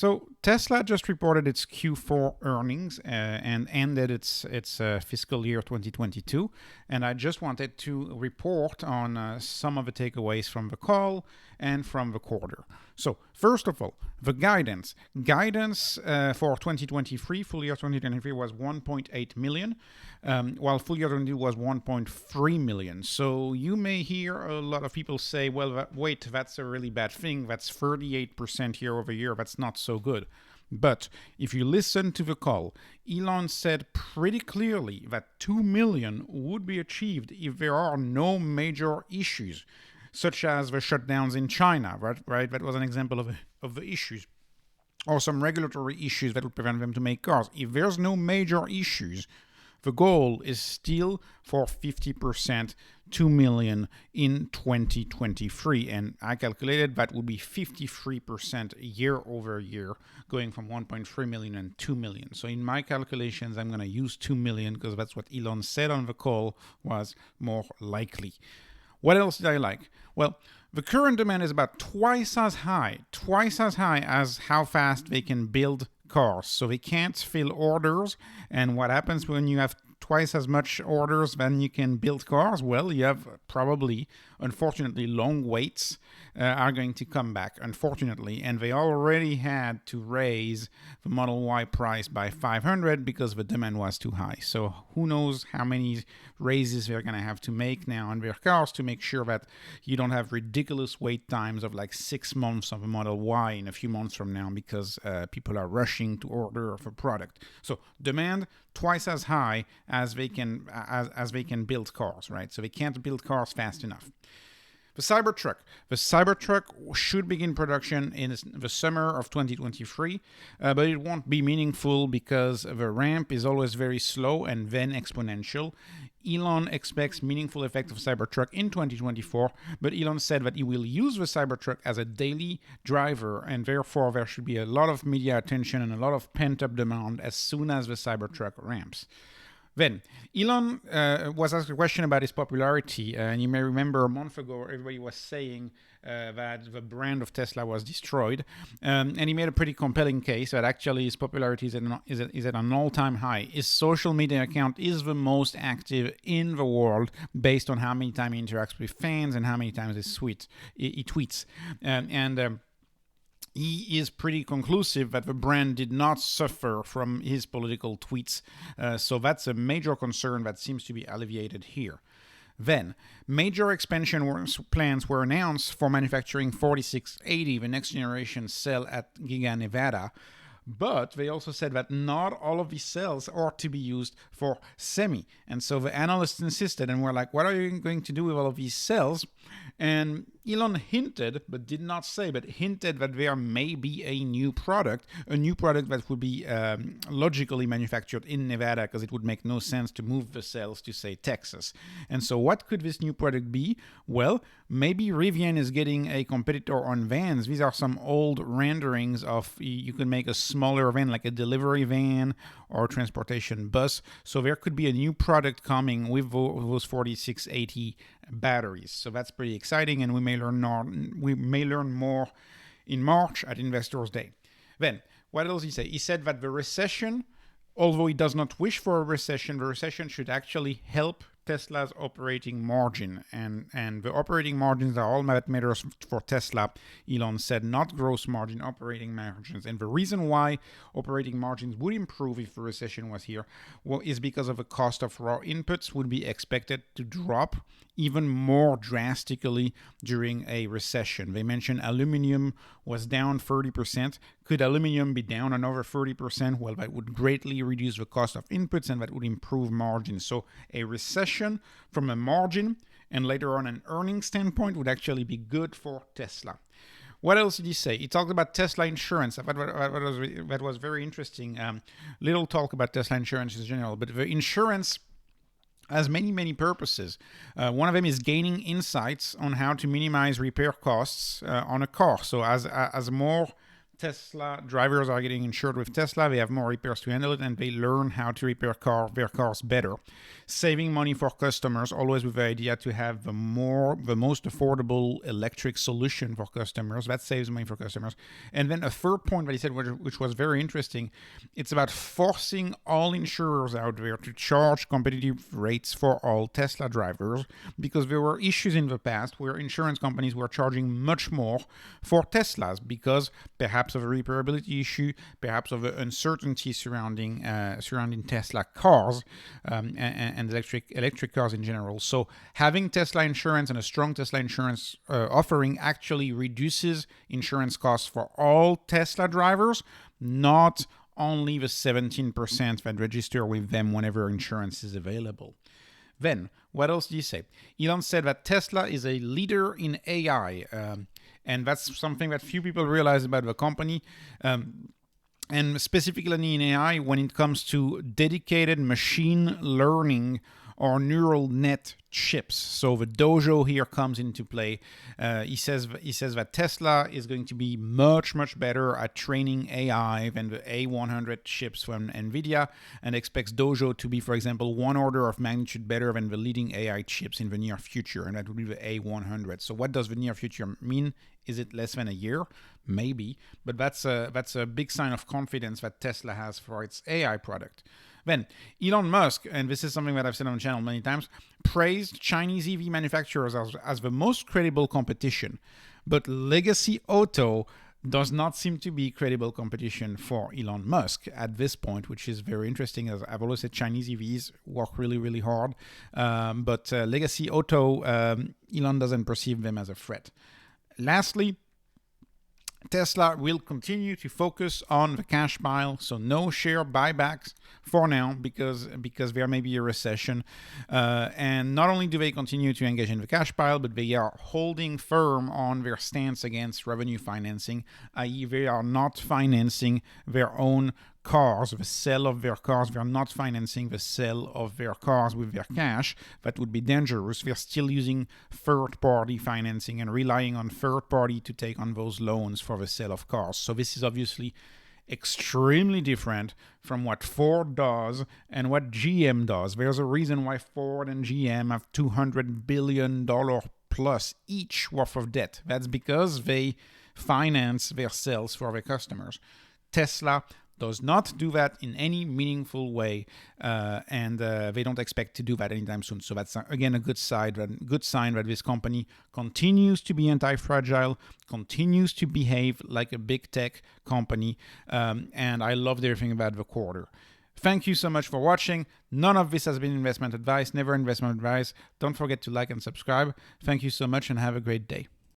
So Tesla just reported its Q4 earnings and ended its fiscal year 2022. And I just wanted to report on some of the takeaways from the call and from the quarter. So first of all, the guidance. Guidance for 2023, full year 2023 was 1.8 million, while full year 2022 was 1.3 million. So you may hear a lot of people say, well, wait, that's a really bad thing. That's 38% year over year. That's not so good. But if you listen to the call, Elon said pretty clearly that 2 million would be achieved if there are no major issues, such as the shutdowns in China, right? That was an example of the issues. Or some regulatory issues that would prevent them to make cars. If there's no major issues, the goal is still for 50%, 2 million in 2023. And I calculated that would be 53% year over year, going from 1.3 million and 2 million. So in my calculations, I'm going to use 2 million because that's what Elon said on the call was more likely. What else did I like? Well, the current demand is about twice as high as how fast they can build cars. So they can't fill orders. And what happens when you have twice as much orders than you can build cars? Well, you have probably, unfortunately, long waits are going to come back, unfortunately. And they already had to raise the Model Y price by 500 because the demand was too high. So who knows how many raises they're going to have to make now on their cars to make sure that you don't have ridiculous wait times of like 6 months of a Model Y in a few months from now because people are rushing to order the product. So demand twice as high as they can build cars, right? So they can't build cars fast enough. The Cybertruck should begin production in the summer of 2023, but it won't be meaningful because the ramp is always very slow and then exponential. Elon expects meaningful effect of Cybertruck in 2024, but Elon said that he will use the Cybertruck as a daily driver, and therefore there should be a lot of media attention and a lot of pent-up demand as soon as the Cybertruck ramps. Then, Elon was asked a question about his popularity, and you may remember a month ago everybody was saying that the brand of Tesla was destroyed, and he made a pretty compelling case that actually his popularity is at an all-time high. His social media account is the most active in the world based on how many times he interacts with fans and how many times he tweets. He is pretty conclusive that the brand did not suffer from his political tweets. So that's a major concern that seems to be alleviated here. Then, major expansion plans were announced for manufacturing 4680, the next generation cell at Giga Nevada. But they also said that not all of these cells are to be used for semi. And so the analysts insisted and were like, what are you going to do with all of these cells? And Elon hinted, but did not say, but hinted that there may be a new product that would be logically manufactured in Nevada because it would make no sense to move the cells to, say, Texas. And so what could this new product be? Well, maybe Rivian is getting a competitor on vans. These are some old renderings of, you can make a smaller van, like a delivery van or transportation bus. So there could be a new product coming with those 4680 batteries. So that's pretty exciting, and we may learn more in March at Investors Day. Then, what else did he say? He said that the recession, although he does not wish for a recession, the recession should actually help Tesla's operating margin, and the operating margins are all that matters for Tesla. Elon said not gross margin, operating margins. And the reason why operating margins would improve if the recession was here is because of the cost of raw inputs would be expected to drop even more drastically during a recession. They mentioned aluminum was down 30%. Could aluminum be down another 30%? Well, that would greatly reduce the cost of inputs and that would improve margins. So a recession from a margin and later on an earnings standpoint would actually be good for Tesla. What else did he say? He talked about Tesla insurance. That was very interesting. Little talk about Tesla insurance in general, but the insurance has many purposes. One of them is gaining insights on how to minimize repair costs on a car. So as more Tesla drivers are getting insured with Tesla. They have more repairs to handle it, and they learn how to repair their cars better, saving money for customers. Always with the idea to have the most affordable electric solution for customers. That saves money for customers. And then a third point that he said, which was very interesting, it's about forcing all insurers out there to charge competitive rates for all Tesla drivers, because there were issues in the past where insurance companies were charging much more for Teslas because perhaps of a repairability issue, perhaps of uncertainty surrounding Tesla cars and electric cars in general. So having Tesla insurance and a strong Tesla insurance offering actually reduces insurance costs for all Tesla drivers, not only the 17% that register with them whenever insurance is available. Then, what else did he say? Elon said that Tesla is a leader in AI, and that's something that few people realize about the company. And specifically in AI, when it comes to dedicated machine learning or neural net chips. So the Dojo here comes into play. He says that Tesla is going to be much better at training AI than the A100 chips from NVIDIA, and expects Dojo to be, for example, one order of magnitude better than the leading AI chips in the near future, and that would be the A100. So what does the near future mean? Is it less than a year? Maybe, but that's a big sign of confidence that Tesla has for its AI product. Then, Elon Musk, and this is something that I've said on the channel many times, praised Chinese EV manufacturers as the most credible competition. But legacy auto does not seem to be credible competition for Elon Musk at this point, which is very interesting. As I've always said, Chinese EVs work really hard. But legacy auto, Elon doesn't perceive them as a threat. Lastly, Tesla will continue to focus on the cash pile, so no share buybacks for now because there may be a recession. And not only do they continue to engage in the cash pile, but they are holding firm on their stance against revenue financing, i.e. they are not financing their own cars, the sale of their cars. They're not financing the sale of their cars with their cash. That would be dangerous. They're still using third-party financing and relying on third-party to take on those loans for the sale of cars. So this is obviously extremely different from what Ford does and what GM does. There's a reason why Ford and GM have $200 billion plus each worth of debt. That's because they finance their sales for their customers. Tesla does not do that in any meaningful way, and they don't expect to do that anytime soon. So that's, again, a good sign that this company continues to be anti-fragile, continues to behave like a big tech company, and I loved everything about the quarter. Thank you so much for watching. None of this has been investment advice, never investment advice. Don't forget to like and subscribe. Thank you so much and have a great day.